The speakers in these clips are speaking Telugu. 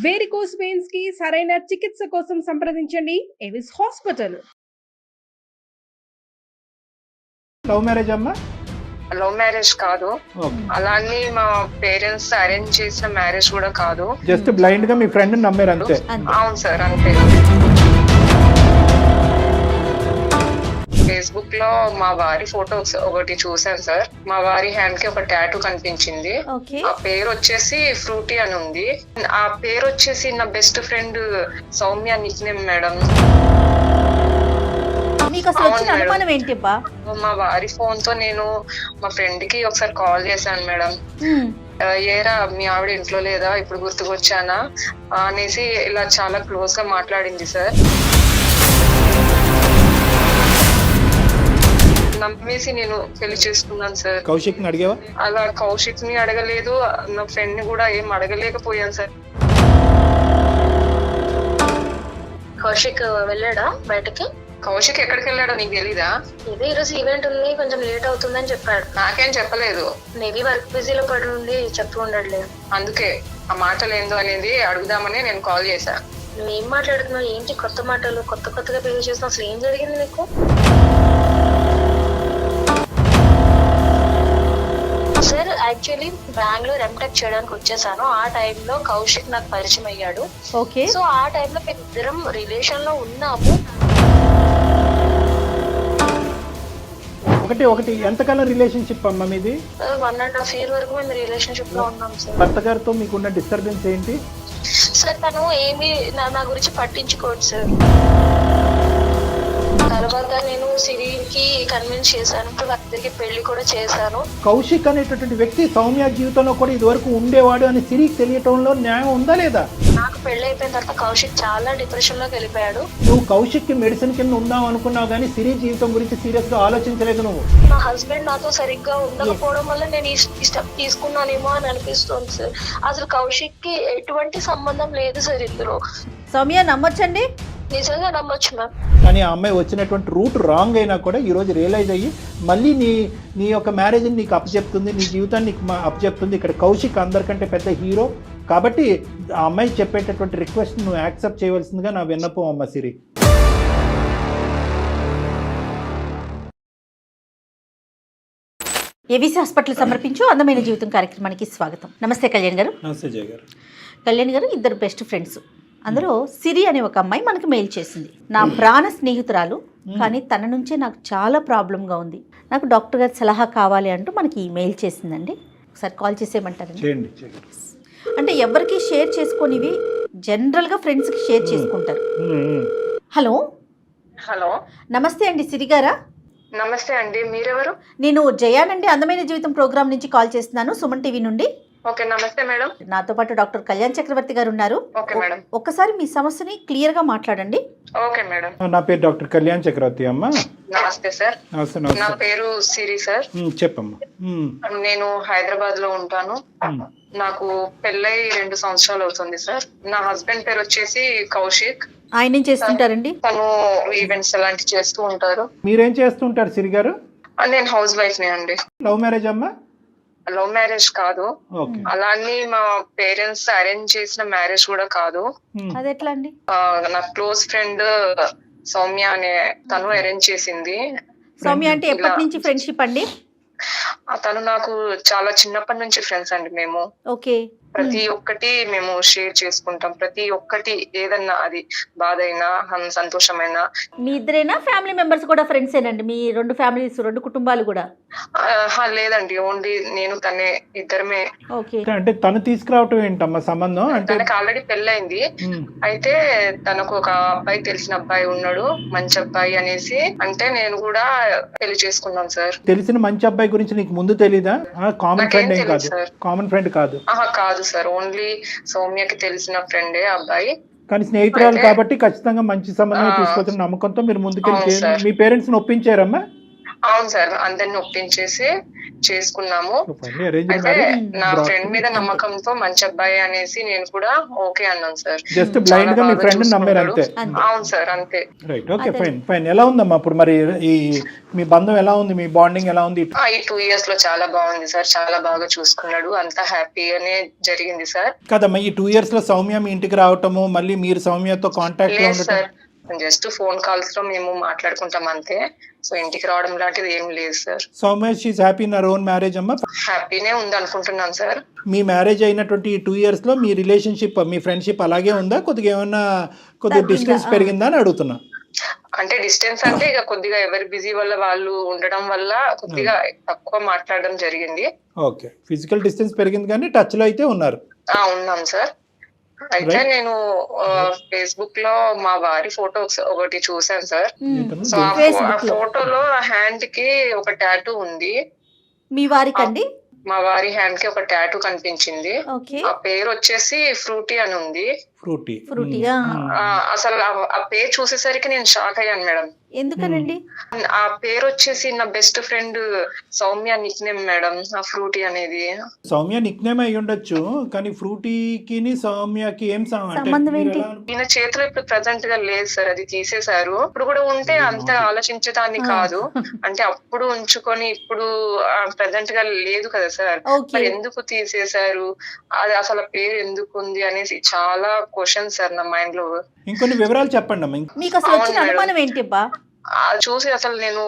వేరికోస్ వెయిన్స్ కి సరైన చికిత్స కోసం సంప్రదించండి ఎవిస్ హాస్పిటల్. లవ్ మ్యారేజ్ అమ్మా? లవ్ మ్యారేజ్ కాదు, ఓకే. అలానే మా పేరెంట్స్ అరేంజ్ చేసిన మ్యారేజ్ కూడా కాదు. జస్ట్ బ్లైండ్ గా మీ ఫ్రెండ్ నమ్మారు అంతే. అవును సార్, అంతే. ఫేస్బుక్ లో మా వారి ఫోటోస్ ఒకటి చూసాను సార్. మా వారి హ్యాండ్ కి ఒక టాటూ కనిపించింది. ఆ పేరు వచ్చేసి ఫ్రూటీ అని ఉంది. ఆ పేరు వచ్చేసి నా best friend Soumya Nick name madam. మా వారి ఫోన్ తో నేను మా ఫ్రెండ్ కి ఒకసారి కాల్ చేశాను మేడం. ఏరా మీ ఆవిడ ఇంట్లో లేదా, ఇప్పుడు గుర్తుకొచ్చానా అనేసి ఇలా చాలా క్లోజ్ గా మాట్లాడింది సార్. నమ్మేసి నేను పెళ్లి చేసుకున్నాను సార్. కౌశిక్ ని అడిగావా? అలా కౌశిక్ ని అడగలేదు, నా ఫ్రెండ్ ని కూడా ఏం అడగలేకపోయాను సార్. కౌశిక్ వెళ్ళాడా బయటకి? కౌశిక్ ఎక్కడికి వెళ్ళాడో నీకు తెలీదా? ఇది ఈరోజు ఈవెంట్ ఉంది, కొంచెం లేట్ అవుతుందని చెప్పాడు. నాకేం చెప్పలేదు. మేబీ వర్క్ బిజీలో పడి ఉండి చెప్పు ఉండట్లేదు. అందుకే ఆ మాటలు ఏందో అనేది అడుగుదామని నేను కాల్ చేశా. నువ్వేం మాట్లాడుతున్నావు? ఏంటి కొత్త మాటలు? కొత్తగా బిహేవ్ చేస్తున్నావు? అసలు ఏం జరిగింది నీకు? సార్ యాక్చువల్లీ బెంగళూరు ఎంటెక్ చేయడానికి వచ్చేసాను. ఆ టైంలో కౌశిక్ నాకు పరిచయం అయ్యాడు. ఓకే. సో ఆ టైంలో మేము ఇద్దరం రిలేషన్ లో ఉన్నాము. ఒకటి ఎంతకాలం రిలేషన్షిప్ అమ్మా మీది? 1.5 year వరకు మేము రిలేషన్షిప్ లో ఉన్నాం సార్. భర్త గారితో మీకున్న డిస్టర్బెన్స్ ఏంటి? సార్ తను ఏమి నా గురించి పట్టించుకోడు సార్. తర్వాత నేను సిరికి కన్విన్స్ చేశాను, అందరికి పెళ్లి కూడా చేశాను. కౌశిక్ అనేటటువంటి వ్యక్తి సౌమ్య జీవితంలో కూడా ఇదివరకు ఉండేవాడు అని సిరికి తెలియటంలో న్యాయం ఉందా లేదా? నాకు పెళ్లి అయిపోయిన తర్వాత కౌశిక్ చాలా డిప్రెషన్ లోకి వెళ్ళిపోయాడు. నువ్వు కౌశిక్ కి మెడిసిన్ కింద ఉందాం అనుకున్నావు కానీ సిరి జీవితం గురించి సీరియస్ గా ఆలోచించలేదు నువ్వు. నా హస్బెండ్ నాతో సరిగ్గా ఉండకపోవడం వల్ల నేను ఈ స్టెప్ తీసుకున్నానేమో అని అనిపిస్తుంది సార్. అసలు కౌశిక్ కి ఎటువంటి సంబంధం లేదు సార్ ఇందులో. సౌమ్య నమ్మొచ్చండి? నిజంగా నమ్మొచ్చు మ్యామ్. కానీ ఆ అమ్మాయి వచ్చినటువంటి రూట్ రాంగ్ అయినా కూడా ఈ రోజు రియలైజ్ అయ్యి మళ్ళీ నీ యొక్క మ్యారేజ్ని నీకు అప్పచెప్తుంది, నీ జీవితాన్ని నీకు అప్పచెప్తుంది. ఇక్కడ కౌశిక్ అందరికంటే పెద్ద హీరో కాబట్టి ఆ అమ్మాయి చెప్పేటటువంటి రిక్వెస్ట్ నువ్వు యాక్సెప్ట్ చేయవలసిందిగా నా విన్నపం అమ్మ సిరి. ఏవిసి హాస్పిటల్ సమర్పించు అందమైన జీవితం కార్యక్రమానికి స్వాగతం. నమస్తే కళ్యాణ్ గారు. నమస్తే జయ గారు. కళ్యాణ్ గారు, ఇద్దరు బెస్ట్ ఫ్రెండ్స్, అందులో సిరి అనే ఒక అమ్మాయి మనకు మెయిల్ చేసింది. నా ప్రాణ స్నేహితురాలు, కానీ తన నుంచే నాకు చాలా ప్రాబ్లంగా ఉంది, నాకు డాక్టర్ గారి సలహా కావాలి అంటూ మనకి ఈ మెయిల్ చేసిందండి. ఒకసారి కాల్ చేసేయమంటారండి? అంటే ఎవరికి షేర్ చేసుకునేవి జనరల్గా ఫ్రెండ్స్కి షేర్ చేసుకుంటారు. హలో. హలో, నమస్తే అండి సిరి గారా? నమస్తే అండి, మీరెవరు? నేను జయానండి, అందమైన జీవితం ప్రోగ్రామ్ నుంచి కాల్ చేస్తున్నాను, సుమన్ టీవీ నుండి. ఓకే, నమస్తే మేడం. నాతో పాటు డాక్టర్ కళ్యాణ్ చక్రవర్తి గారు ఉన్నారు. Okay madam. ఒక్కసారి మీ సమస్యని క్లియర్ గా మాట్లాడండి. Okay madam. నా పేరు డాక్టర్ కళ్యాణ్ చక్రవర్తి అమ్మ. నమస్తే సార్. నమస్తే. నా పేరు సిరి సార్. చెప్పమ్మా. నేను హైదరాబాద్ లో ఉంటాను. నాకు పెళ్ళై 2 సంవత్సరాలు అవుతుంది సార్. నా హస్బెండ్ పేరు వచ్చేసి కౌశిక్. ఆయన ఏం చేస్తుంటారండి? తను ఈవెంట్స్ అలాంటి చేస్తూ ఉంటారు. మీరేం చేస్తుంటారు సిరి గారు? నేను హౌస్ వైఫ్ నే అండి. లవ్ మ్యారేజ్ అమ్మా? లవ్ మ్యారేజ్ కాదు, అలానే మా పేరెంట్స్ అరేంజ్ చేసిన మ్యారేజ్ కూడా కాదు. అది ఎట్లా అండి? నా క్లోజ్ ఫ్రెండ్ సౌమ్య అనే తను అరేంజ్ చేసింది. సౌమ్య అంటే ఎప్పటి నుంచి ఫ్రెండ్షిప్ అండి? తను నాకు చాలా చిన్నప్పటి నుంచి ఫ్రెండ్స్ అండి. మేము ఓకే, ప్రతి ఒక్కటి మేము షేర్ చేసుకుంటాం. ప్రతి ఒక్కటి ఏదన్నా, అది బాధ అయినా సంతోషమైనా. మీ ఇద్దరేనా ఫ్యామిలీ మెంబర్స్ కూడా ఫ్రెండ్స్ ఏనండి? మీ 2 ఫ్యామిలీస్, 2 కుటుంబాలు కూడా? లేదండి, ఓన్లీ నేను తనే, ఇద్దరమే. ఓకే. అంటే తను తీసుకురావటం ఏంటమ్మా సంబంధం? అంటే తనకు ఆల్రెడీ పెళ్ళైంది. అయితే తనకు ఒక అబ్బాయి, తెలిసిన అబ్బాయి ఉన్నాడు, మంచి అబ్బాయి అనేసి అంటే నేను కూడా పెళ్లి చేసుకున్నాను సార్. తెలిసిన మంచి అబ్బాయి గురించి నీకు ముందు తెలీదా? కామన్ ఫ్రెండ్ ఏం కాదు? కామన్ ఫ్రెండ్ కాదు? కాదు సార్, ఓన్లీ సౌమ్యకి తెలిసిన ఫ్రెండే అబ్బాయి. కానీ స్నేహితురాలు కాబట్టి ఖచ్చితంగా మంచి సంబంధం తీసుకొచ్చిన నమ్మకంతో మీరు ముందుకెళ్ళి మీ పేరెంట్స్ ని ఒప్పించారమ్మా? అవును సార్, అందరిని ఒప్పించేసి చేసుకున్నాము. అయితే నా ఫ్రెండ్ మీద నమ్మకంతో మంచి అబ్బాయి అనేసి నేను కూడా ఓకే అన్నాను సార్. జస్ట్ బ్లైండ్ గా మీ ఫ్రెండ్ నమ్మారు అంతే. అవును సార్, అంతే. Right, okay, fine fine. ఎలా ఉందమ్మా ఇప్పుడు మరి ఈ మీ బంధం ఎలా ఉంది, మీ బాండింగ్ ఎలా ఉంది? ఈ 2 years లో చాలా బాగుంది సార్, చాలా బాగా చూసుకున్నాడు, అంతా హ్యాపీగానే జరిగింది సార్. కదమ్మా, ఈ 2 years లో సౌమ్య మీ ఇంటికి రావటము, మళ్ళీ మీరు సౌమ్యతో కాంటాక్ట్ లో లేదు ఉండటం? సార్, జస్ట్ ఫోన్ కాల్స్ లో మేము మాట్లాడుకుంటాం అంతే. సో ఇంటికి రావడం లాంటిది ఏం లేదు sir. Soumya she happy in her own marriage అమ్మా? హ్యాపీనే ఉంది అనుకుంటున్నాను సార్. మీ మ్యారేజ్ అయినటువంటి ఈ 2 years లో మీ రిలేషన్షిప్, మీ ఫ్రెండ్షిప్ అలాగే ఉందా, కొద్దిగా ఏమన్నా కొద్దిగా డిస్టెన్స్ పెరిగిందా అని అడుగుతున్నా. అంటే డిస్టెన్స్ అంటే ఇక కొద్దిగా ఎవరి బిజీ వల్ల వాళ్ళు ఉండడం వల్ల కొద్దిగా తక్కువ మాట్లాడడం జరిగింది. ఓకే, ఫిజికల్ డిస్టెన్స్ పెరిగింది కానీ టచ్ లో అయితే ఉన్నారు. ఉన్నాం సార్. అయితే నేను ఫేస్బుక్ లో మా వారి ఫోటో ఒకటి చూసాను సార్. సో ఆ ఫోటోలో హ్యాండ్ కి ఒక టాటూ ఉంది. మీ వారికండి? మా వారి హ్యాండ్ కి ఒక టాటూ కనిపించింది. ఆ పేరు వచ్చేసి ఫ్రూటీ అని ఉంది. ఫ్రూటీ. అసలు ఆ పేరు చూసేసరికి నేను షాక్ అయ్యాను మేడం. ఎందుకనండి? ఆ పేరు వచ్చేసి నా best friend Soumya Nick name madam. ఆ ఫ్రూటీ అనేది సౌమ్య నిక్ నేమ్ అయి ఉండొచ్చు, కానీ ఫ్రూటీకి సౌమ్యకి ఏం సంబంధం ఏంటి? ఈయన చేతిలో ఇప్పుడు ప్రెసెంట్ గా లేదు సార్, అది తీసేశారు. ఇప్పుడు కూడా ఉంటే అంత ఆలోచించేదాన్ని కాదు. అంటే అప్పుడు ఉంచుకొని ఇప్పుడు ప్రెసెంట్ గా లేదు కదా సార్, మరి ఎందుకు తీసేశారు, అది అసలు పేరు ఎందుకు ఉంది అనేసి చాలా క్వశ్చన్ సార్ నా మైండ్ లో. ఇంకొన్ని వివరాలు చెప్పండి అమ్మా. మీకు అసలు వచ్చిన అనుమానం ఏంటిబ్బా? చూసి అసలు నేను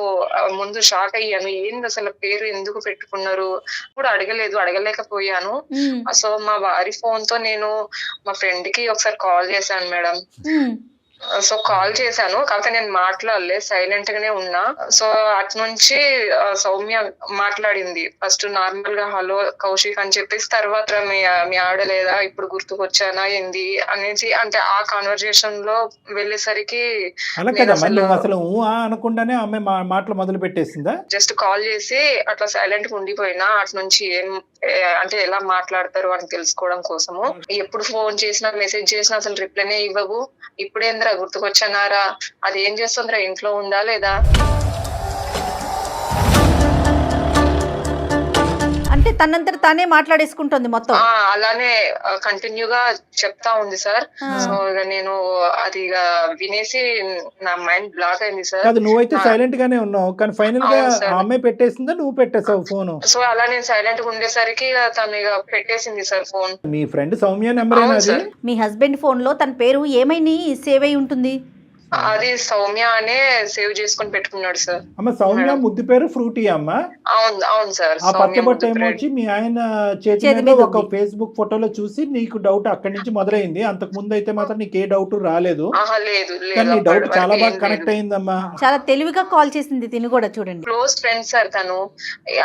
ముందు షాక్ అయ్యాను. ఏంది అసలు పేరు ఎందుకు పెట్టుకున్నారు కూడా అడగలేకపోయాను. సో మా వారి ఫోన్ తో నేను మా ఫ్రెండ్ కి ఒకసారి కాల్ చేశాను మేడం. సో కాల్ చేశాను, కాకపోతే నేను మాట్లాడలే, సైలెంట్ గానే ఉన్నా. సో అటు నుంచి సౌమ్య మాట్లాడింది. ఫస్ట్ నార్మల్ గా హలో కౌశిక్ అని చెప్పేసి, తర్వాత మీ ఆడలేదా, ఇప్పుడు గుర్తుకొచ్చానా ఏంది అనేసి, అంటే ఆ కాన్వర్జేషన్ లో వెళ్ళేసరికి అసలు అనకుండానే ఆమె మాటలు మొదలు పెట్టేసిందా? జస్ట్ కాల్ చేసి అట్లా సైలెంట్ గా ఉండిపోయినా. అటు నుంచి అంటే ఎలా మాట్లాడతారు అని తెలుసుకోవడం కోసము. ఎప్పుడు ఫోన్ చేసినా మెసేజ్ చేసినా అసలు రిప్లైనే ఇవ్వవు. ఇప్పుడేంద్రా గుర్తుకొచ్చన్నారా, అది ఏం చేస్తుందిరా, ఇంట్లో ఉందా లేదా? అంటే తనంతట తానే మాట్లాడేసుకుంటుంది మొత్తం. అలానే కంటిన్యూగా చెప్తా ఉంది సార్. సో ఇక నేను అది వినేసి నా మైండ్ బ్లాక్ అయింది సార్. నువ్వైతే సైలెంట్ గానే ఉన్నావు, కానీ ఫైనల్ గా అమ్మాయి పెట్టేసిందా, నువ్వు పెట్టేసావు ఫోన్? సో అలా నేను సైలెంట్ గా ఉండేసరికి తను ఇక పెట్టేసింది సార్ ఫోన్. మీ ఫ్రెండ్ సౌమ్య నెంబర్? మీ హస్బెండ్ ఫోన్ లో తన పేరు ఏమైనా సేవ్ అయి ఉంటుంది? అది సౌమ్య అనే సేవ్ చేసుకుని పెట్టుకున్నాడు సార్. అమ్మ సౌమ్య ముద్దు పేరు ఫ్రూటీ అమ్మ? అవును సార్. ఆ పచ్చబొట్టు ఏమొచ్చి మీ ఆయన చేతి మీద ఒక ఫేస్బుక్ ఫోటోలో చూసి నీకు డౌట్ అక్కడి నుంచి మొదలైంది. అంతకు ముందు అయితే మాత్రం నీకు ఏ డౌట్ రాలేదు, కానీ డౌట్ చాలా బాగా కనెక్ట్ అయిందమ్మా. చాలా తెలివిగా కాల్ చేసింది తిని కూడా, చూడండి. క్లోజ్ ఫ్రెండ్ సార్ తను.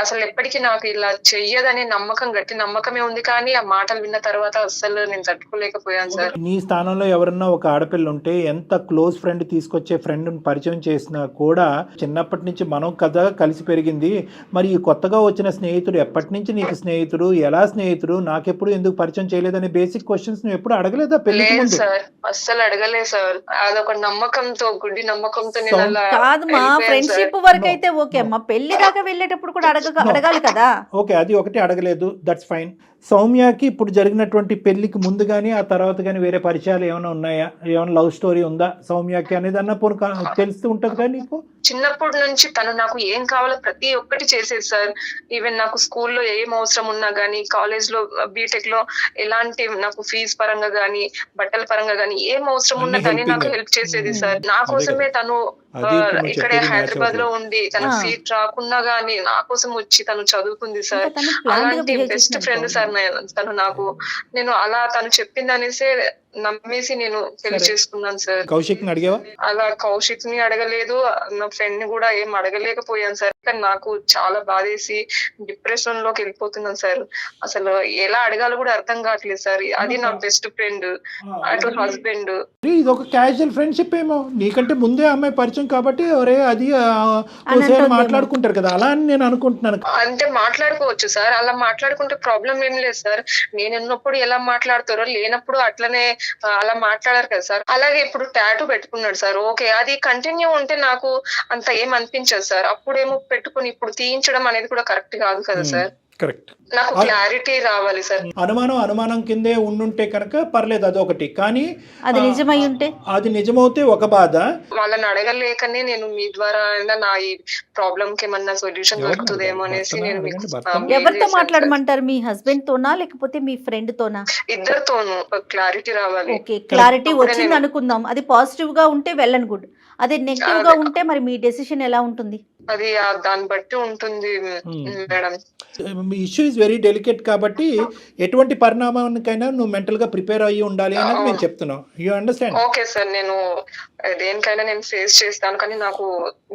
అసలు ఎప్పటికీ నాకు ఇలా చెయ్యదనే నమ్మకం, గట్టి నమ్మకమే ఉంది, కానీ ఆ మాటలు విన్న తర్వాత అసలు నేను తట్టుకోలేకపోయాను సార్. నీ స్థానంలో ఎవరన్నా ఒక ఆడపిల్ల ఉంటే, ఎంత క్లోజ్ ఫ్రెండ్ తీసుకొచ్చే ఫ్రెండ్ పరిచయం చేసినా కూడా, చిన్నప్పటి నుంచి మనం కదా కలిసి పెరిగింది, మరి ఈ కొత్తగా వచ్చిన స్నేహితుడు ఎప్పటి నుంచి నీకు స్నేహితుడు, ఎలా స్నేహితుడు, నాకెప్పుడు ఎందుకు పరిచయం చేయలేదనే బేసిక్ క్వశ్చన్స్ నువ్వు ఎప్పుడు అడగలేదా పెళ్లికి ముందు? సార్ అస్సలు అడగలేదు సార్. అదొక నమ్మకంతో, గుడ్డి నమ్మకంతో. కాదు మా ఫ్రెండ్షిప్ వరకు అయితే ఓకే అమ్మా, పెళ్లి దాకా వెళ్ళేటప్పుడు కూడా అడగాలి కదా. ఓకే, అది ఒకటి అడగలేదు, దట్స్ ఫైన్. సౌమ్యకి ఇప్పుడు జరిగినటువంటి పెళ్లికి ముందు కానీ ఆ తర్వాత కానీ వేరే పరిచయాలు ఏమైనా ఉన్నాయా? ఏమైనా లవ్ స్టోరీ ఉందా సౌమ్యకి అనేది అన్న తెలుస్తూ ఉంటది కదా నీకు? చిన్నప్పటి నుంచి తను నాకు ఏం కావాలో ప్రతి ఒక్కటి చేసేది సార్. ఈవెన్ నాకు స్కూల్లో ఏం అవసరం ఉన్నా గానీ, కాలేజ్ లో బీటెక్ లో ఎలాంటి నాకు ఫీజు పరంగా గానీ, బట్టల పరంగా గానీ ఏం అవసరం ఉన్నా కానీ నాకు హెల్ప్ చేసేది సార్. నా కోసమే తను ఇక్కడే హైదరాబాద్ లో ఉండి తన సీట్ రాకున్నా గానీ నా కోసం వచ్చి తను చదువుకుంది సార్. అలాంటి బెస్ట్ ఫ్రెండ్ సార్ తను నాకు. నేను అలా తను చెప్పింది అనేసే నమ్మేసి నేను పెళ్లి చేసుకున్నాను సార్. కౌశిక్ ని అడిగావా? అలా కౌశిక్ ని అడగలేదు, నా ఫ్రెండ్ ని కూడా ఏం అడగలేకపోయాను సార్. కానీ నాకు చాలా బాధేసి డిప్రెషన్ లోకి వెళ్ళిపోతున్నాను సార్. అసలు ఎలా అడగాలో కూడా అర్థం కావట్లేదు సార్. అది నా బెస్ట్ ఫ్రెండ్, అటు హస్బెండ్. ఇది ఒక క్యాజువల్ ఫ్రెండ్షిప్ ఏమో, నీకంటే ముందే అమ్మాయి పరిచయం కాబట్టి ఒరే అది మాట్లాడుకుంటారు కదా, అలా అని నేను అనుకుంటున్నాను. అంటే మాట్లాడుకోవచ్చు సార్, అలా మాట్లాడుకుంటే ప్రాబ్లం ఏం లేదు సార్. నేను ఉన్నప్పుడు ఎలా మాట్లాడతారో, లేనప్పుడు అట్లనే అలా మాట్లాడారు కదా సార్. అలాగే ఇప్పుడు టాటూ పెట్టుకున్నాడు సార్. ఓకే, అది కంటిన్యూ ఉంటే నాకు అంత ఏం అనిపించదు సార్. అప్పుడేమో పెట్టుకుని ఇప్పుడు తీయించడం అనేది కూడా కరెక్ట్ కాదు కదా సార్. కరెక్ట్. నాకు క్లారిటీ రావాలి సార్. అనుమానం కిందే ఉండుంటే కనుక పర్లేదు, అదొకటి. కానీ అది నిజమై ఉంటే, అది నిజమవుతే ఒక బాధ. వాళ్ళని అడగలేకనే నేను మీ ద్వారా అయినా నా ఈ ప్రాబ్లం కి ఏమన్నా సొల్యూషన్ దొరుకుతుందేమో అనేసి నేను మీకు ఎవరితో మాట్లాడమంటారు? మీ హస్బెండ్ తోనా లేకపోతే మీ ఫ్రెండ్ తోనా? ఇద్దరితోనూ క్లారిటీ రావాలి. ఓకే, క్లారిటీ వచ్చింది అనుకుందాం. అది పాజిటివ్ గా ఉంటే వెల్ అండ్ గుడ్. అదే నెగిటివ్ గా ఉంటే మరి మీ డెసిషన్ ఎలా ఉంటుంది? అది దాన్ని బట్టి ఉంటుంది madam. Issue is very delicate కాబట్టి ఎటువంటి పరిణామానికైనా నువ్వు మెంటల్ గా ప్రిపేర్ అయ్యి ఉండాలి అని నేను చెప్తున్నాను. You understand? ఓకే సార్, నేను దేనికైనా నేను ఫేస్ చేస్తాను, కానీ నాకు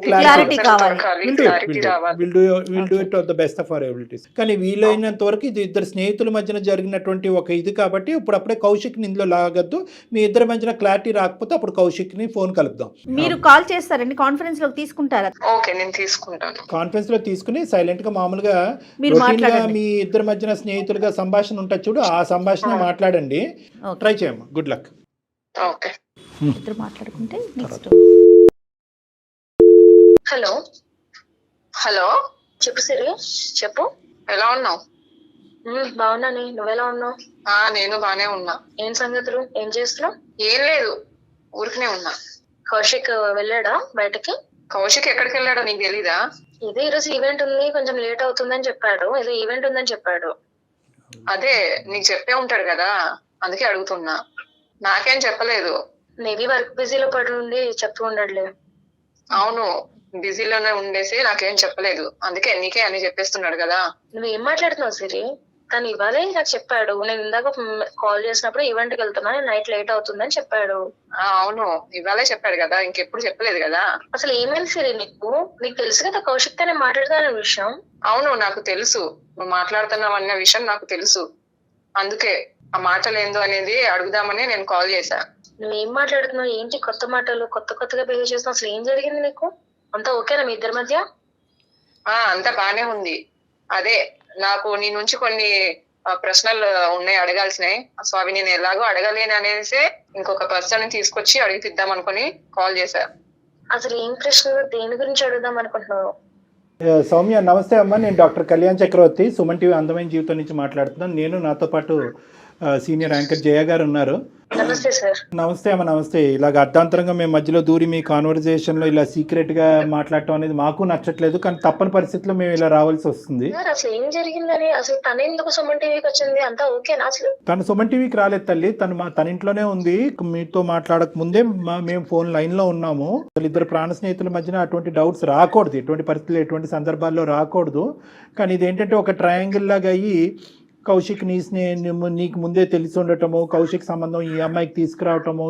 క్లారిటీ కావాలి. క్లారిటీ రావాలి. Will do it of the best of our abilities. కానీ వీలైనంత వరకు ఇది ఇద్దరు స్నేహితుల మధ్యన జరిగినటువంటి ఒక ఇది కాబట్టి ఇప్పుడు అప్పుడే కౌశిక్ ని ఇందులో లాగద్దు. మీ ఇద్దరి మధ్యన క్లారిటీ రాకపోతే అప్పుడు కౌశిక్ ని ఫోన్ కలుపుదాం. మీరు కాల్ చేస్తారండి, కాన్ఫరెన్స్ లోకి తీసుకుంటారా? ఓకే, నేను తీసుకుంటాను. కాన్ఫరెన్స్ లో తీసుకుని సైలెంట్ గా మామూలుగా మీరు మాట్లాడండి. మీ ఇద్దరి మధ్యన స్నేహితులుగా సంభాషణ ఉంటుంది చూడు, ఆ సంభాషణ మాట్లాడండి. ట్రై చేయమ్మా. Good luck. ఓకే, ఇద్దరు మాట్లాడుకుంటే నెక్స్ట్. హలో హలో, చెప్పు సిరి, చెప్పు. ఎలా ఉన్నావు? బాగున్నాను, నువ్వెలా ఉన్నావు? నేను బానే ఉన్నా. ఏం సంగతులు, ఏం చేస్తున్నావు? ఏం లేదు, ఊరికనే ఉన్నా. కౌశిక్ వెళ్ళాడా బయటకి? కౌశిక్ ఎక్కడికి వెళ్ళాడో నీకు తెలీదా? ఇదే ఈరోజు ఈవెంట్ ఉంది, కొంచెం లేట్ అవుతుందని చెప్పాడు. ఏదో ఈవెంట్ ఉందని చెప్పాడు. అదే నీకు చెప్పే ఉంటాడు కదా, అందుకే అడుగుతున్నా. నాకేం చెప్పలేదు. మేబీ వర్క్ బిజీలో పడి ఉండి చెప్తూ ఉండడులే. అవును, బిజీలోనే ఉండేసి నాకేం చెప్పలేదు, అందుకే నీకే అని చెప్పేస్తున్నాడు కదా. నువ్వేం మాట్లాడుతున్నావు సిరి? తను ఇవాళే నాకు చెప్పాడు. నేను ఇందాక కాల్ చేసినప్పుడు ఈవెంట్కి వెళ్తున్నా, నైట్ లేట్ అవుతుందని చెప్పాడు. అవును, ఇవాళే చెప్పాడు కదా, ఇంకెప్పుడు చెప్పలేదు కదా. అసలు ఏమైంది సిరి నీకు? నీకు తెలుసు కదా కౌశిక్ తో నేను మాట్లాడుతున్న విషయం. అవును, నాకు తెలుసు నువ్వు మాట్లాడుతున్నావు అన్న విషయం నాకు తెలుసు. అందుకే ఆ మాటలు ఏందో అనేది అడుగుదామని నేను కాల్ చేశా. నువ్వేం మాట్లాడుతున్నావు? ఏంటి కొత్త మాటలు, కొత్తగా బిహేవ్ చేస్తున్నావు? అసలు ఏం జరిగింది నీకు? అంతా ఓకేనా మీ ఇద్దరి మధ్య? అంతా బానే ఉంది. అదే నాకు నీ నుంచి కొన్ని ప్రశ్నలు ఉన్నాయి అడగాల్సినాయి. సో అవి నేను ఎలాగో అడగలేను అనేసి ఇంకొక పర్సన్ తీసుకొచ్చి అడిగిద్దాం అనుకుని కాల్ చేశా. అసలు ఏం ప్రశ్నలు, దేని గురించి అడుగుదాం అనుకుంటున్నావు? సౌమ్య నమస్తే అమ్మ. నేను డాక్టర్ కళ్యాణ్ చక్రవర్తి, సుమన్ టీవీ అందమైన జీవితం నుంచి మాట్లాడుతున్నాను. నేను నాతో పాటు సీనియర్ యాంకర్ జయ గారు ఉన్నారు. నమస్తే సార్. నమస్తే అమ్మ. నమస్తే. ఇలాగ అర్ధాంతరంగా మేము మధ్యలో దూరి మీ కాన్వర్జేషన్లో ఇలా సీక్రెట్గా మాట్లాడటం అనేది మాకు నచ్చట్లేదు, కానీ తప్పని పరిస్థితుల్లో మేము ఇలా రావాల్సి వస్తుంది. అసలు ఏం జరిగిందని, అసలు తన ఎందుకు సుమన్ టీవీకి వచ్చింది? అంతా ఓకేనా? అసలు తను సుమన్ టీవీకి రాలేదు తల్లి, తన ఇంట్లోనే ఉంది. మీతో మాట్లాడక ముందే మేము ఫోన్ లైన్లో ఉన్నాము. అసలు ఇద్దరు ప్రాణ స్నేహితుల మధ్యన అటువంటి డౌట్స్ రాకూడదు, ఎటువంటి పరిస్థితులు ఎటువంటి సందర్భాల్లో రాకూడదు. కానీ ఇదేంటంటే ఒక ట్రయాంగిల్ లాగా అయ్యి కౌశిక్ నీకు ముందే తెలిసి ఉండటము, కౌశిక్ సంబంధం ఈ అమ్మాయికి తీసుకురావటము,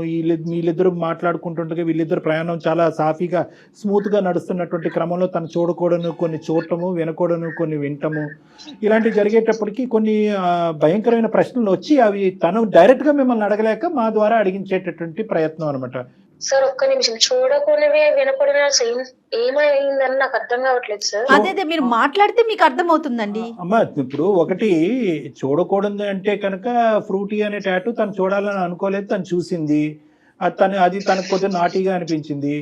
వీళ్ళిద్దరూ మాట్లాడుకుంటుండగా వీళ్ళిద్దరు ప్రయాణం చాలా సాఫీగా స్మూత్గా నడుస్తున్నటువంటి క్రమంలో తను చూడకూడను కొన్ని చూడటము, వినకూడను కొన్ని వినటము, ఇలాంటివి జరిగేటప్పటికి కొన్ని భయంకరమైన ప్రశ్నలు వచ్చి అవి తను డైరెక్ట్గా మిమ్మల్ని అడగలేక మా ద్వారా అడిగించేటటువంటి ప్రయత్నం అనమాట. సార్ ఒక్క నిమిషం, చూడకూడనివి వినకూడని అసలు ఏమైందని నాకు అర్థం కావట్లేదు సార్. అదే మీరు మాట్లాడితే మీకు అర్థం అవుతుందండి. అమ్మ ఇప్పుడు ఒకటి చూడకూడదు అంటే కనుక ఫ్రూటీ అనే టాటూ తను చూడాలని అనుకోలేదు, తను చూసింది, అది తనకు కొంచెం నాటీగా అనిపించింది.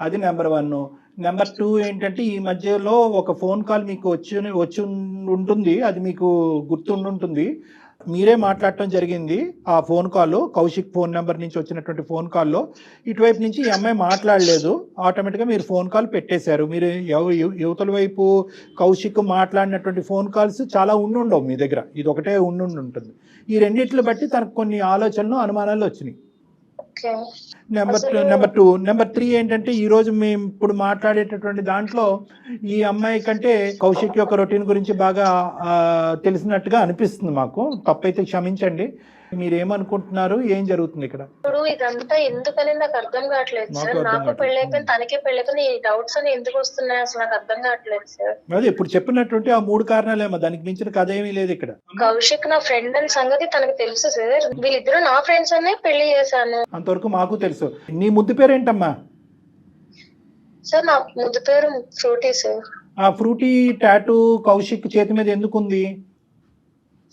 అది నెంబర్ 1. నెంబర్ 2 ఏంటంటే ఈ మధ్యలో ఒక ఫోన్ కాల్ మీకు వచ్చి ఉంటుంది, అది మీకు గుర్తుండుంటుంది. మీరే మాట్లాడటం జరిగింది. ఆ phone call Kaushik phone number నుంచి వచ్చినటువంటి ఫోన్ కాల్లో ఇటువైపు నుంచి ఈ అమ్మాయి మాట్లాడలేదు, ఆటోమేటిక్గా మీరు ఫోన్ కాల్ పెట్టేశారు. మీరు యువతల వైపు కౌశిక్ మాట్లాడినటువంటి ఫోన్ కాల్స్ చాలా ఉండవు మీ దగ్గర, ఇది ఒకటే ఉంటుంది. ఈ రెండిట్లు బట్టి తనకు కొన్ని ఆలోచనలు అనుమానాలు వచ్చినాయి. నెంబర్ 2. నెంబర్ 3 ఏంటంటే ఈరోజు మేము ఇప్పుడు మాట్లాడేటటువంటి దాంట్లో ఈ అమ్మాయి కంటే కౌశిక్ యొక్క రొటీన్ గురించి బాగా తెలిసినట్టుగా అనిపిస్తుంది మాకు. తప్పైతే క్షమించండి. మీరేమనుకుంటున్నారు, ఏం జరుగుతుంది ఇక్కడ? ఇప్పుడు ఇదంతా ఎందుకని నాకు అర్థం కావట్లేదు సార్. నాకు పెళ్ళైపోయింది, తనకే పెళ్ళైపోయింది, ఈ డౌట్స్ అని ఎందుకు వస్తున్నాయి అసలు నాకు అర్థం కావట్లేదు సార్. అదే ఇప్పుడు చెప్పినటువంటి ఆ 3 కారణాలేమో, దానికి మించిన కథ ఏమీ లేదు ఇక్కడ. కౌశిక్ నా ఫ్రెండ్ అని సంగతి తనకు తెలుసు సార్. వీళ్ళిద్దరు నా ఫ్రెండ్స్ అనే పెళ్లి చేశాను, అంతవరకు మాకు తెలుసు. నీ ముద్దు పేరేంటమ్మా? సార్ నా ముద్దు పేరు ఫ్రూటీ సార్. ఆ ఫ్రూటీ టాటూ కౌశిక్ చేతి మీద ఎందుకు ఉంది?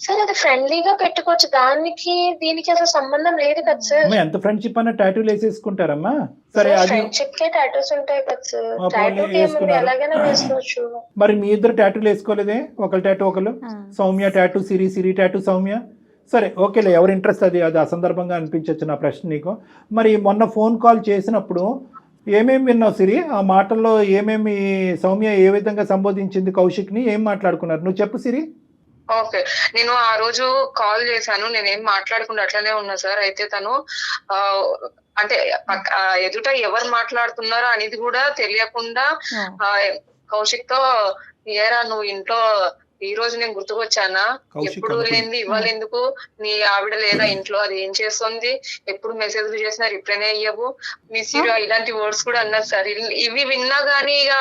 సార్ అది ఫ్రెండ్లీగా పెట్టుకోవచ్చు, దానికి దీనికి అసలు సంబంధం లేదు కదా సార్. అమ్మా ఎంత ఫ్రెండ్షిప్ అన్న టాటూలు వేసేసుకుంటారమ్మా. సరే అది ఫ్రెండ్షిప్ కే టాటూస్ ఉంటాయి కదా సార్. పోనీ టాటూ ఏముంది, వేసుకున్నారు. ఎలాగైనా వేసుకోవచ్చు. మరి మీ ఇద్దరు టాటూలు వేసుకోలేదే? ఒకరు టాటూ ఒకరు, సౌమ్య టాటూ సిరి, సిరి టాటూ సౌమ్య. సరే ఓకేలే, ఎవరి ఇంట్రెస్ట్ అది అది అసందర్భంగా అనిపించవచ్చు నా ప్రశ్న నీకు. మరి మొన్న ఫోన్ కాల్ చేసినప్పుడు ఏమేమి విన్నావు సిరి? ఆ మాటల్లో ఏమేమి సౌమ్య ఏ విధంగా సంబోధించింది కౌశిక్ని, ఏం మాట్లాడుకున్నారు నువ్వు చెప్పు సిరి. ఓకే, నేను ఆ రోజు కాల్ చేశాను, నేనేం మాట్లాడకుండా అట్లనే ఉన్నా సార్. అయితే తను అంటే ఎదుట ఎవరు మాట్లాడుతున్నారో అనేది కూడా తెలియకుండా కౌశిక్ తో, ఏరా నువ్వు ఇంట్లో ఈ రోజు నేను గుర్తుకొచ్చానా, ఎప్పుడు లేనిది ఇవాళ ఎందుకు, నీ ఆవిడ లేదా ఇంట్లో, అది ఏం చేస్తుంది, ఎప్పుడు మెసేజ్లు చేసినా రిప్లైనే అయ్యవు, మిస్ యూ, ఇలాంటి వర్డ్స్ కూడా అన్నారు సార్. ఇవి విన్నా గానీ ఇక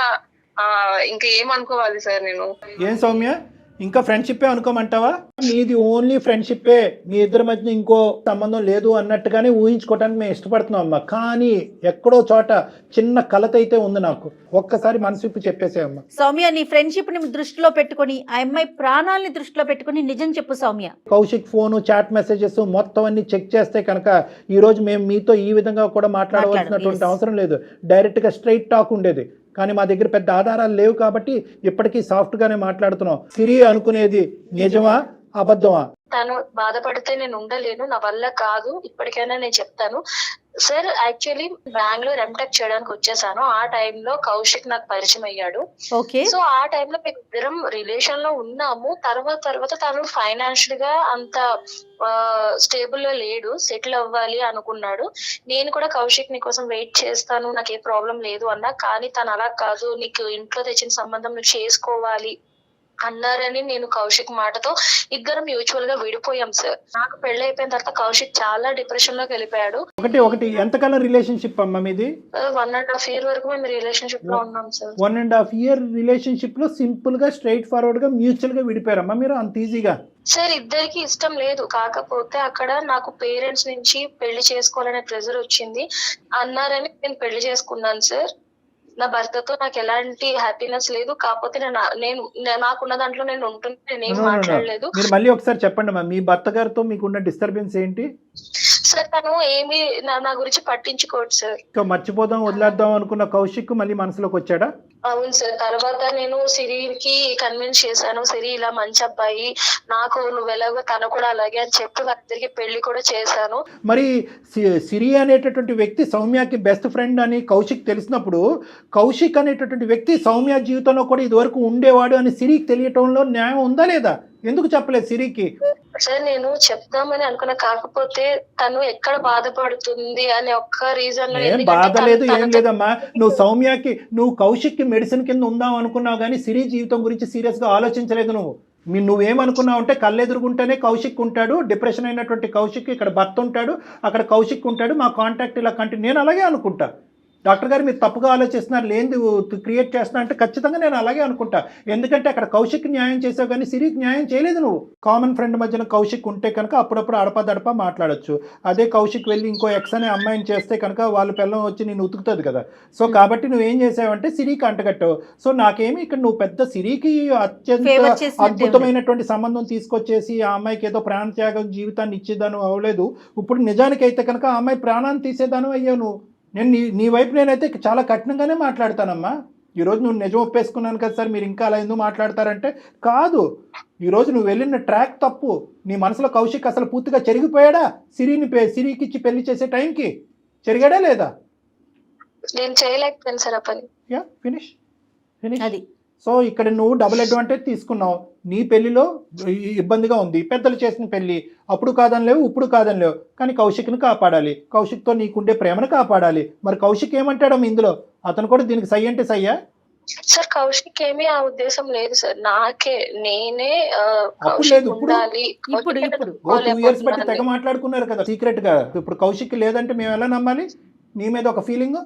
ఇంకా ఏమనుకోవాలి సార్ నేను? ఏం సౌమ్య ఇంకా ఫ్రెండ్షిప్పే అనుకోమంటావా? నీది ఓన్లీ ఫ్రెండ్షిప్పే, మీ ఇద్దరి మధ్య ఇంకో సంబంధం లేదు అన్నట్టుగానే ఊహించుకోవడానికి మేము ఇష్టపడుతున్నాం అమ్మా. కానీ ఎక్కడో చోట చిన్న కలత అయితే ఉంది నాకు. ఒక్కసారి మనసు విప్పి చెప్పేసే అమ్మా. సౌమ్య, నీ ఫ్రెండ్షిప్ ని దృష్టిలో పెట్టుకుని, ఆ అమ్మాయి ప్రాణాలని దృష్టిలో పెట్టుకుని నిజం చెప్పు Soumya. Kaushik phone, chat messages మొత్తం అన్ని చెక్ చేస్తే కనుక ఈ రోజు మేము మీతో ఈ విధంగా కూడా మాట్లాడవలసినటువంటి అవసరం లేదు. డైరెక్ట్ గా స్ట్రైట్ టాక్ ఉండేది. కానీ మా దగ్గర పెద్ద ఆధారాలు లేవు కాబట్టి ఇప్పటికీ సాఫ్ట్ గానే మాట్లాడుతున్నాం. సిరి అనుకునేది నిజమా అబద్ధమా? తను బాధపడితే నేను ఉండలేను, నా వల్ల కాదు. ఇప్పటికైనా నేను చెప్తాను సార్. యాక్చువల్లీ బెంగళూరు ఎంటెక్ చేయడానికి వచ్చేసాను. ఆ టైంలో కౌశిక్ నాకు పరిచయం అయ్యాడు. సో ఆ టైంలో మేము ఇద్దరం రిలేషన్ లో ఉన్నాము. తర్వాత తను ఫైనాన్షియల్ గా అంత స్టేబుల్ లో లేడు, సెటిల్ అవ్వాలి అనుకున్నాడు. నేను కూడా కౌశిక్ నీ కోసం వెయిట్ చేస్తాను, నాకు ఏ ప్రాబ్లం లేదు అన్నా. కానీ తను అలా కాదు, నీకు ఇంట్లో తెచ్చిన సంబంధం నువ్వు చేసుకోవాలి అన్నారని నేను కౌశిక్ మాటతో ఇద్దరం మ్యూచువల్ గా విడిపోయాం సార్. నాకు పెళ్లి అయిపోయిన తర్వాత కౌశిక్ చాలా డిప్రెషన్ లోకి వెళ్ళిపోయాడు. ఒకటి ఎంతకాలం రిలేషన్షిప్ అమ్మా మీది? 1.5 year వరకు మేము రిలేషన్షిప్ లో ఉన్నాం సార్. 1.5 year రిలేషన్షిప్ లో సింపుల్ గా స్ట్రైట్ ఫార్వర్డ్ గా మ్యూచువల్ గా విడిపోయారమ్మా మీరు అంత ఈజీగా? సార్ ఇద్దరికి ఇష్టం లేదు, కాకపోతే అక్కడ నాకు పేరెంట్స్ నుంచి పెళ్లి చేసుకోవాలనే ప్రెజర్ వచ్చింది అన్నారని నేను పెళ్లి చేసుకున్నాను సార్. నా భర్తతో నాకు ఎలాంటి హ్యాపీనెస్ లేదు, కాకపోతే నాకున్న దాంట్లో నేను ఉంటున్నా, నేనేం మాట్లాడలేదు. మీరు మళ్ళీ ఒకసారి చెప్పండి మీ భర్త గారితో మీకున్న డిస్టర్బెన్స్ ఏంటి? సార్ తను ఏమి నా గురించి పట్టించుకోడు సార్. మర్చిపోదాం వదిలేద్దాం అనుకున్న కౌశిక్ మళ్ళీ మనసులోకి వచ్చాడా? అవును సార్. తర్వాత నేను సిరికి కన్విన్స్ చేశాను, సిరి ఇలా మంచి అబ్బాయి, నాకు నువ్వు ఎలాగో తను కూడా అలాగే అని చెప్పి వాళ్ళిద్దరికి పెళ్లి కూడా చేశాను. మరి సిరి అనేటటువంటి వ్యక్తి సౌమ్యకి బెస్ట్ ఫ్రెండ్ అని కౌశిక్ తెలిసినప్పుడు, కౌశిక్ అనేటటువంటి వ్యక్తి సౌమ్య జీవితంలో కూడా ఇదివరకు ఉండేవాడు అని సిరికి తెలియటంలో న్యాయం ఉందా లేదా? ఎందుకు చెప్పలేదు సిరికి? సార్ నేను చెప్దామని అనుకున్నా, కాకపోతే తను ఎక్కడ బాధపడుతుంది అనే ఒక్క రీజన్. బాధ లేదు ఏం లేదమ్మా. నువ్వు కౌశిక్ కి మెడిసిన్ కింద ఉందాం అనుకున్నావు కానీ సిరి జీవితం గురించి సీరియస్ గా ఆలోచించలేదు. నువ్వేమనుకున్నావు అంటే కళ్ళెదురుగుంటేనే కౌశిక్ ఉంటాడు, డిప్రెషన్ అయినటువంటి కౌశిక్ ఇక్కడ భర్త ఉంటాడు, అక్కడ కౌశిక్ ఉంటాడు, మా కాంటాక్ట్ ఇలా కంటిన్యూ. నేను అలాగే అనుకుంటా. డాక్టర్ గారు మీరు తప్పుగా ఆలోచిస్తున్నారు, లేనిది క్రియేట్ చేస్తున్నా అంటే ఖచ్చితంగా నేను అలాగే అనుకుంటా. ఎందుకంటే అక్కడ కౌశిక్ న్యాయం చేసావు కానీ సిరికి న్యాయం చేయలేదు. నువ్వు కామన్ ఫ్రెండ్ మధ్యన కౌశిక్ ఉంటే కనుక అప్పుడప్పుడు అడపదడప మాట్లాడొచ్చు. అదే కౌశిక్ వెళ్ళి ఇంకో ఎక్స్ అనే అమ్మాయిని చేస్తే కనుక వాళ్ళ పిల్లం వచ్చి నేను ఉతుకుతుంది కదా. సో కాబట్టి నువ్వేం చేసావంటే సిరికి అంటగట్టావు. సో నాకేమి ఇక్కడ నువ్వు పెద్ద సిరికి అత్యంత అద్భుతమైనటువంటి సంబంధం తీసుకొచ్చేసి ఆ అమ్మాయికి ఏదో ప్రాణత్యాగం జీవితాన్ని ఇచ్చేదాను అవ్వలేదు. ఇప్పుడు నిజానికైతే కనుక ఆ అమ్మాయి ప్రాణాన్ని తీసేదాను అయ్యావు నువ్వు. నేను నీ వైపు నేనైతే చాలా కఠినంగానే మాట్లాడతానమ్మా. ఈరోజు నువ్వు నిజం ఒప్పేసుకున్నాను కదా సార్, మీరు ఇంకా అలా ఎందుకు మాట్లాడతారంటే కాదు. ఈరోజు నువ్వు వెళ్ళిన ట్రాక్ తప్పు. నీ మనసులో కౌశిక్ అసలు పూర్తిగా చెరిగిపోయాడా? సిరికి ఇచ్చి పెళ్లి చేసే టైంకి చెరిగాడా లేదా? నేను చేయలేకపోయాను సార్ ఆ పని. ఫినిష్. అది సో ఇక్కడ నువ్వు డబుల్ అడ్వాంటేజ్ తీసుకున్నావు. నీ పెళ్లిలో ఇబ్బందిగా ఉంది, పెద్దలు చేసిన పెళ్లి, అప్పుడు కాదని లేవు, ఇప్పుడు కాదని లేవు. కానీ కౌశిక్ని కాపాడాలి, కౌశిక్తో నీకుండే ప్రేమను కాపాడాలి. మరి కౌశిక్ ఏమంటాడమ్మ ఇందులో? అతను కూడా దీనికి సై అంటే సయ్యా? సార్ కౌశిక్ ఏమీ ఆ ఉద్దేశం లేదు సార్, నేనే అప్పుడు లేదు. ఇప్పుడు 2 years బట్టి తెగ మాట్లాడుకున్నారు కదా సీక్రెట్ గా. ఇప్పుడు కౌశిక్ లేదంటే మేము ఎలా నమ్మాలి? నీ మీద ఒక ఫీలింగ్.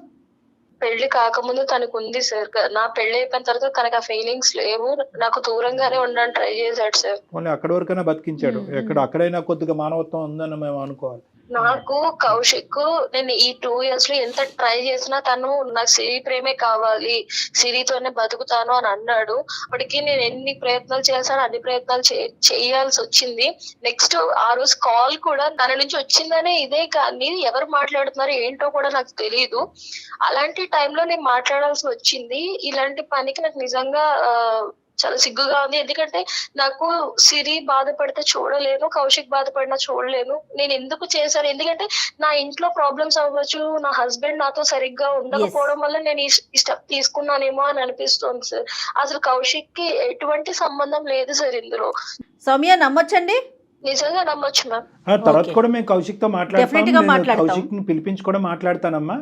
పెళ్లి కాకముందు తనకు ఉంది సార్, నా పెళ్లి అయిపోయిన తర్వాత తనకు ఆ ఫీలింగ్స్ లేవు, నాకు దూరంగానే ఉండడానికి ట్రై చేశాడు సార్. అక్కడి వరకైనా బతికించాడు. అక్కడైనా కొద్దిగా మానవత్వం ఉందని మేము అనుకోవాలి. నాకు కౌశిక్ నేను ఈ 2 years లో ఎంత ట్రై చేసినా తను నాకు సిరి ప్రేమే కావాలి, సిరితోనే బతుకుతాను అని అన్నాడు. అప్పటికి నేను ఎన్ని ప్రయత్నాలు చేశాను, అన్ని ప్రయత్నాలు చేయాల్సి వచ్చింది. నెక్స్ట్ ఆ రోజు కాల్ కూడా తన నుంచి వచ్చిందనే ఇదే, కానీ ఎవరు మాట్లాడుతున్నారు ఏంటో కూడా నాకు తెలియదు. అలాంటి టైంలో నేను మాట్లాడాల్సి వచ్చింది. ఇలాంటి పనికి నాకు నిజంగా చాలా సిగ్గుగా ఉంది. ఎందుకంటే నాకు సిరి బాధపడితే చూడలేను, కౌశిక్ బాధపడినా చూడలేను. నేను ఎందుకు చేశాను, ఎందుకంటే నా ఇంట్లో ప్రాబ్లమ్స్ అవ్వచ్చు, నా హస్బెండ్ నాతో సరిగ్గా ఉండకపోవడం వల్ల నేను ఈ స్టెప్ తీసుకున్నానేమో అని అనిపిస్తుంది సార్. అసలు కౌశిక్ కి ఎటువంటి సంబంధం లేదు సార్ ఇందులో. సౌమ్య నమ్మొచ్చండి? నిజంగా నమ్మొచ్చు మ్యామ్. తర్వాత కూడా మేము కౌశిక్ తో మాట్లాడతాం, కౌశిక్ ని పిలిపించి కూడా మాట్లాడతానమ్మా.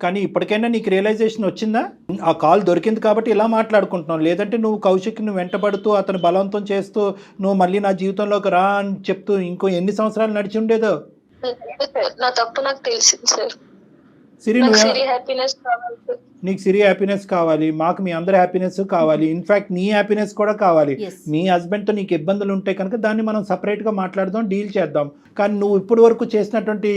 కానీ ఇప్పటికైనా నీకు రియలైజేషన్ వచ్చిందా? ఆ కాల్ దొరికింది కాబట్టి ఇలా మాట్లాడుకుంటున్నావు, లేదంటే నువ్వు కౌశిక్ని వెంటబడుతూ అతను బలవంతం చేస్తూ నువ్వు మళ్ళీ నా జీవితంలోకి రా అని చెప్తూ ఇంకో ఎన్ని సంవత్సరాలు నడిచి ఉండేదో. నా తప్పు నాకు తెలిసింది సార్. సిరి, నీకు సిరి హ్యాపీనెస్ కావాలి, మాకు మీ అందరి హ్యాపీనెస్ కావాలి, ఇన్ఫాక్ట్ నీ హ్యాపీనెస్ కూడా కావాలి. మీ హస్బెండ్తో నీకు ఇబ్బందులు ఉంటాయి కనుక దాన్ని మనం సపరేట్గా మాట్లాడదాం, డీల్ చేద్దాం. కానీ నువ్వు ఇప్పటి వరకు చేసినటువంటి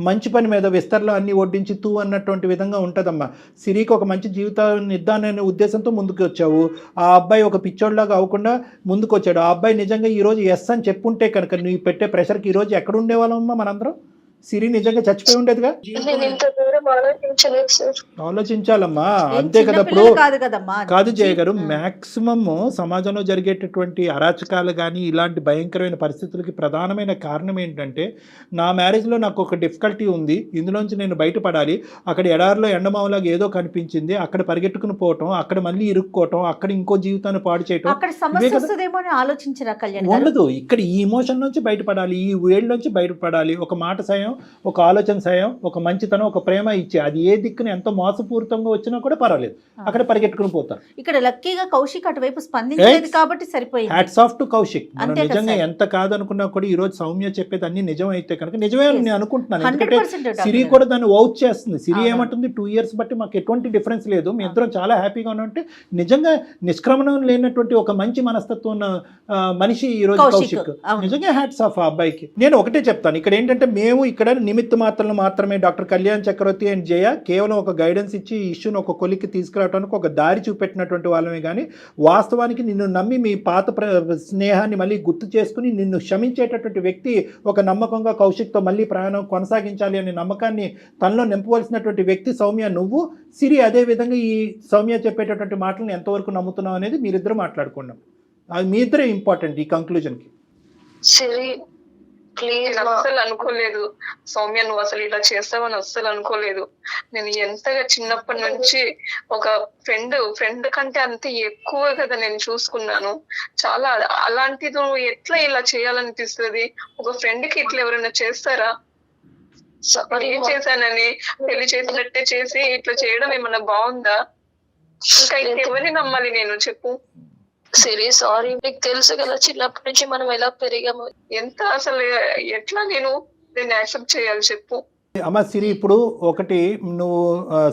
మంచి పని మీద విస్తరలో అన్ని వడ్డించి తూ అన్నటువంటి విధంగా ఉంటుందమ్మా. సిరికి ఒక మంచి జీవితాన్ని ఇద్దాననే ఉద్దేశంతో ముందుకు వచ్చావు. ఆ అబ్బాయి ఒక పిచ్చోడ్లాగా అవ్వకుండా ముందుకు వచ్చాడు. ఆ అబ్బాయి నిజంగా ఈరోజు ఎస్ అని చెప్పుంటే కనుక నువ్వు పెట్టే ప్రెషర్కి ఈరోజు ఎక్కడ ఉండేవాళ్ళమ్మా మనందరం? సిరి నిజంగా చచ్చిపోయి ఉండేదిగా. ఆలోచించాలమ్మా, అంతే కదా. ఇప్పుడు కాదు జయ గారు, మాక్సిమమ్ సమాజంలో జరిగేటటువంటి అరాచకాలు కానీ ఇలాంటి భయంకరమైన పరిస్థితులకి ప్రధానమైన కారణం ఏంటంటే, నా మ్యారేజ్లో నాకు ఒక డిఫికల్టీ ఉంది, ఇందులోంచి నేను బయటపడాలి, అక్కడ ఎడారిలో ఎండమావులాగా ఏదో కనిపించింది, అక్కడ పరిగెట్టుకుని పోవటం, అక్కడ మళ్ళీ ఇరుక్కోవటం, అక్కడ ఇంకో జీవితాన్ని పాడు చేయటం ఉండదు. ఇక్కడ ఈ ఇమోషన్ నుంచి బయటపడాలి, ఈ వేడి నుంచి బయటపడాలి. ఒక మాట సాయం, ఒక ఆలోచన సాయం, ఒక మంచితనం, ఒక ప్రేమ ఇచ్చే, అది ఏ దిక్కుని ఎంతో మోసపూరితంగా వచ్చినా కూడా పర్వాలేదు, అక్కడ పరిగెట్టుకుని పోతారు. ఇక్కడ లక్కీగా కౌశిక్ అటువైపు స్పందించలేదు కాబట్టి సరిపోయింది. Hats off to Kaushik. మనం నిజంగా ఎంత కాదనుకున్నా కూడా ఈ రోజు సౌమ్య చెప్పేది అన్ని నిజం అయితే కనుక నిజమే అని నేను అనుకుంటున్నాను. ఎందుకంటే సిరి కూడా దాన్ని వౌచ్ చేస్తుంది. సిరి ఏమంటుంది, 2 years బట్టి మాకు ఎటువంటి డిఫరెన్స్ లేదు, మీ ఇద్దరం చాలా హ్యాపీగా ఉన్నట్టు. నిజంగా నిష్క్రమణం లేనటువంటి ఒక మంచి మనస్తత్వం ఉన్న మనిషి ఈ రోజు కౌశిక్. నిజంగా హ్యాట్స్ ఆఫ్ ఆ అబ్బాయికి. నేను ఒకటే చెప్తాను, ఇక్కడ ఏంటంటే మేము ఇక్కడ నిమిత్త మాత్రమే డాక్టర్ కళ్యాణ్ చక్రవర్తి అండ్ జయ కేవలం ఒక గైడెన్స్ ఇచ్చి ఈ ఇష్యూని ఒక కొలిక్కి తీసుకురావడానికి ఒక దారి చూపెట్టినటువంటి వాళ్ళమే. కానీ వాస్తవానికి నిన్ను నమ్మి మీ పాత స్నేహాన్ని మళ్ళీ గుర్తు చేసుకుని నిన్ను క్షమించేటటువంటి వ్యక్తి ఒక నమ్మకంగా కౌశిక్తో మళ్ళీ ప్రయాణం కొనసాగించాలి అనే నమ్మకాన్ని తనలో నింపవలసినటువంటి వ్యక్తి సౌమ్య నువ్వు. సిరి అదే విధంగా ఈ సౌమ్య చెప్పేటటువంటి మాటలను ఎంతవరకు నమ్ముతున్నావు అనేది మీరిద్దరు మాట్లాడుకున్నాం. అది మీ ఇద్దరే ఇంపార్టెంట్ ఈ కంక్లూజన్కి. సిరి ప్లీజ్, అస్సలు అనుకోలేదు సౌమ్య నువ్వు అసలు ఇలా చేస్తావని అస్సలు అనుకోలేదు. నేను ఎంతగా చిన్నప్పటి నుంచి ఒక ఫ్రెండ్ కంటే అంతే ఎక్కువ కదా నేను చూసుకున్నాను. చాలా అలాంటిది నువ్వు ఎట్లా ఇలా చేయాలనిపిస్తుంది? ఒక ఫ్రెండ్ కి ఇట్లా ఎవరైనా చేస్తారా? ఏం చేశానని పెళ్లి చేసినట్టే చేసి ఇట్లా చేయడం ఏమన్నా బాగుందా? ఇంకా ఇంకెవరిని నమ్మాలి నేను, చెప్పు. సిరి సారీ, నీకు తెలుసు కదా చిన్నప్పటి నుంచి మనం ఎలా పెరిగాము. ఎంత అసలు ఎట్లా నేను దీన్ని యాక్సెప్ట్ చేయాలి చెప్పు. అమ్మ సిరి, ఇప్పుడు ఒకటి నువ్వు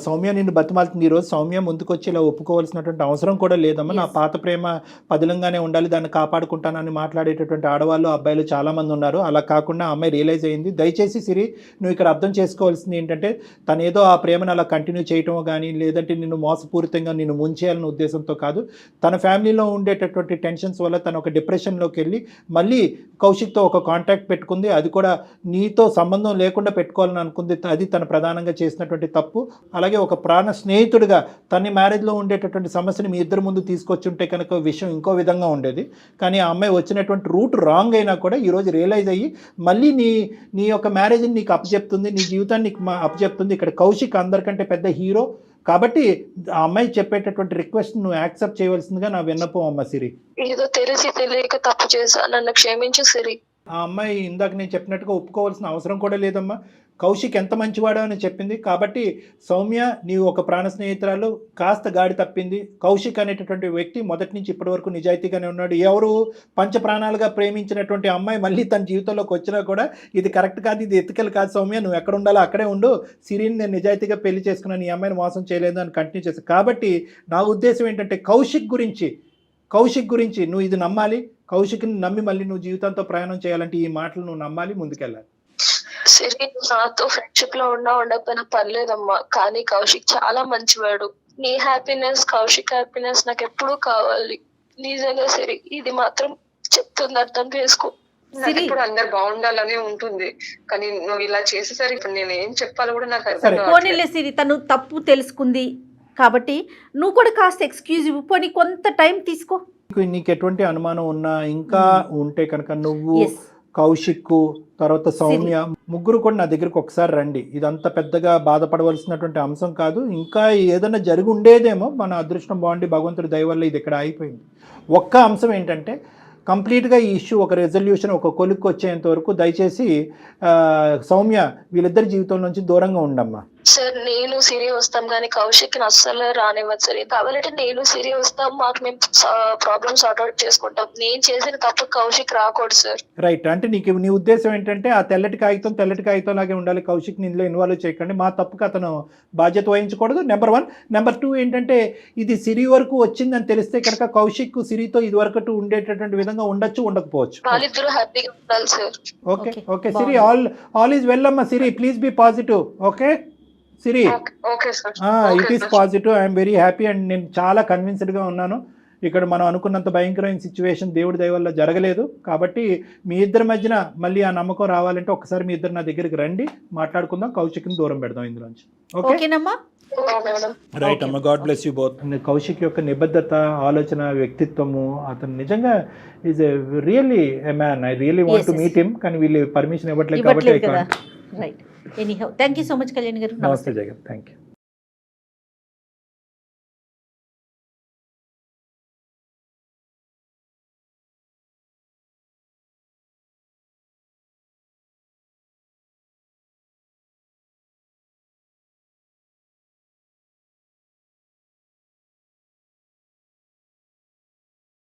సౌమ్య నిన్ను బతిమాలుతుంది. ఈరోజు సౌమ్య ముందుకు వచ్చి ఇలా ఒప్పుకోవాల్సినటువంటి అవసరం కూడా లేదమ్మా. నా పాత ప్రేమ పదిలంగానే ఉండాలి, దాన్ని కాపాడుకుంటానని మాట్లాడేటటువంటి ఆడవాళ్ళు అబ్బాయిలు చాలామంది ఉన్నారు. అలా కాకుండా అమ్మాయి రియలైజ్ అయింది. దయచేసి సిరి నువ్వు ఇక్కడ అర్థం చేసుకోవాల్సింది ఏంటంటే, తను ఏదో ఆ ప్రేమను అలా కంటిన్యూ చేయటమో కానీ లేదంటే నిన్ను మోసపూరితంగా నిన్ను ముంచేయాలనే ఉద్దేశంతో కాదు. తన ఫ్యామిలీలో ఉండేటటువంటి టెన్షన్స్ వల్ల తను ఒక డిప్రెషన్లోకి వెళ్ళి మళ్ళీ కౌశిక్తో ఒక కాంటాక్ట్ పెట్టుకుంది. అది కూడా నీతో సంబంధం లేకుండా పెట్టుకోవాలని అనుకుంది. అది తను ప్రధానంగా చేసినటువంటి తప్పు. అలాగే ఒక ప్రాణ స్నేహితుడిగా తన మ్యారేజ్లో ఉండేటటువంటి సమస్యని మీ ఇద్దరు ముందు తీసుకొచ్చుంటే కనుక విషయం ఇంకో విధంగా ఉండేది. కానీ ఆ అమ్మాయి వచ్చినటువంటి రూట్ రాంగ్ అయినా కూడా ఈరోజు రియలైజ్ అయ్యి మళ్ళీ నీ యొక్క మ్యారేజ్ని నీకు అప్పచెప్తుంది, నీ జీవితాన్ని నీకు అప్పచెప్తుంది. ఇక్కడ కౌశిక్ అందరికంటే పెద్ద హీరో కాబట్టి ఆ అమ్మాయి చెప్పేటటువంటి రిక్వెస్ట్ నువ్వు యాక్సెప్ట్ చేయవలసిందిగా నా విన్నపం అమ్మ సిరి. ఏదో తెలిసి తెలియక తప్పు చేశా, నన్ను క్షమించు సిరి. ఆ అమ్మాయి ఇందాక నేను చెప్పినట్టుగా ఒప్పుకోవాల్సిన అవసరం కూడా లేదమ్మా. కౌశిక్ ఎంత మంచివాడో అని చెప్పింది కాబట్టి సౌమ్య నీవు ఒక ప్రాణ స్నేహితురాలు కాస్త గాడి తప్పింది. కౌశిక్ అనేటటువంటి వ్యక్తి మొదటి నుంచి ఇప్పటి వరకు నిజాయితీగానే ఉన్నాడు. ఎవరు పంచ ప్రాణాలుగా ప్రేమించినటువంటి అమ్మాయి మళ్ళీ తన జీవితంలోకి వచ్చినా కూడా ఇది కరెక్ట్ కాదు, ఇది ఎత్తికలు కాదు సౌమ్య, నువ్వు ఎక్కడ ఉండాలో అక్కడే ఉండు, సిరిని నేను నిజాయితీగా పెళ్లి చేసుకున్నాను, ఈ అమ్మాయిని మోసం చేయలేదు అని కంటిన్యూ చేస్తాను. కాబట్టి నా ఉద్దేశం ఏంటంటే కౌశిక్ గురించి నువ్వు ఇది నమ్మాలి. కౌశిక్ని నమ్మి మళ్ళీ నువ్వు జీవితంతో ప్రయాణం చేయాలంటే ఈ మాటలు నువ్వు నమ్మాలి, ముందుకెళ్ళాలి. సరే నాతో ఫ్రెండ్షిప్ లో ఉండకపోయినా పర్లేదమ్మా, కానీ కౌశిక్ చాలా మంచివాడు. నీ హ్యాపీనెస్, కౌశిక్ హ్యాపీనెస్ నాకు ఎప్పుడూ కావాలి. నిజంగా సరే, ఇది మాత్రం చెప్తుంది, అర్థం చేసుకో. నాకు ఇప్పుడు అందరు బాగుండాలనే ఉంటుంది, కానీ నువ్వు ఇలా చేసేసరికి ఇప్పుడు నేను ఏం చెప్పాలో కూడా నాకు అర్థం కావట్లేదు. పోనీలే సిరి, తను తప్పు తెలుసుకుంది కాబట్టి నువ్వు కూడా కాస్త ఎక్స్క్యూజ్ ఇవ్వు, పోనీ కొంత టైం తీసుకో. నీకు ఎటువంటి అనుమానం ఉన్నా ఇంకా ఉంటే కనుక నువ్వు, కౌశిక్, తర్వాత సౌమ్య ముగ్గురు కూడా నా దగ్గరకు ఒకసారి రండి. ఇదంతా పెద్దగా బాధపడవలసినటువంటి అంశం కాదు. ఇంకా ఏదైనా జరిగి ఉండేదేమో, మన అదృష్టం బాగుండి భగవంతుడి దయ వల్ల ఇది ఇక్కడ అయిపోయింది. ఒక్క అంశం ఏంటంటే కంప్లీట్గా ఈ ఇష్యూ ఒక రెజల్యూషన్, ఒక కొలిక్కి వచ్చేంత వరకు దయచేసి సౌమ్య వీళ్ళిద్దరి జీవితం నుంచి దూరంగా ఉండమ్మా. సార్ నేను సిరి వస్తాం కానీ కౌశిక్ అస్సలు రానివ్వదు సార్. కావాలంటే నేను సిరి వస్తాం, మాకు మేము ప్రాబ్లమ్ సార్ట్ అవుట్ చేసుకుంటాం. నేను చేసిన తప్పు కౌశిక్ రాకూడదు సార్. రైట్, అంటే నీకు నీ ఉద్దేశం ఏంటంటే ఆ తెల్లటి కాగితం లాగే ఉండాలి, కౌశిక్ ఇందులో ఇన్వాల్వ్ చేయకండి, మా తప్పుకి అతను బాధ్యత వహించకూడదు. నెంబర్ 1. నెంబర్ 2 ఏంటంటే ఇది సిరి వరకు వచ్చిందని తెలిస్తే కనుక కౌశిక్ సిరితో ఇది వరకు ఉండేటటువంటి విధంగా ఉండొచ్చు, ఉండకపోవచ్చు. వాళ్ళిద్దరూ హ్యాపీగా ఉండాలి sir. Okay okay Siri, all is well అమ్మా. Siri please be positive. Okay Siri, it is positive. I'm very happy and నేను చాలా కన్విన్స్డ్గా ఉన్నాను. ఇక్కడ మనం అనుకున్నంత భయంకరమైన సిచ్యువేషన్ దేవుడి దయ వల్ల జరగలేదు. కాబట్టి మీ ఇద్దరి మధ్యన మళ్ళీ ఆ నమ్మకం రావాలంటే ఒకసారి మీ ఇద్దరు నా దగ్గరికి రండి, మాట్లాడుకుందాం, కౌశిక్ని దూరం పెడదాం ఇందులోంచి. ఓకేనమ్మా? రైట్ అమ్మా, God bless you both. Kaushik యొక్క నిబద్ధత, ఆలోచన, వ్యక్తిత్వము, అతను నిజంగా is a really a man. I really want to meet him, కానీ వీళ్ళు పర్మిషన్ ఇవ్వట్లేదు కాబట్టి. Right, anyhow thank you so much Kalyan గారు. నమస్తే జగన్, థ్యాంక్ యూ.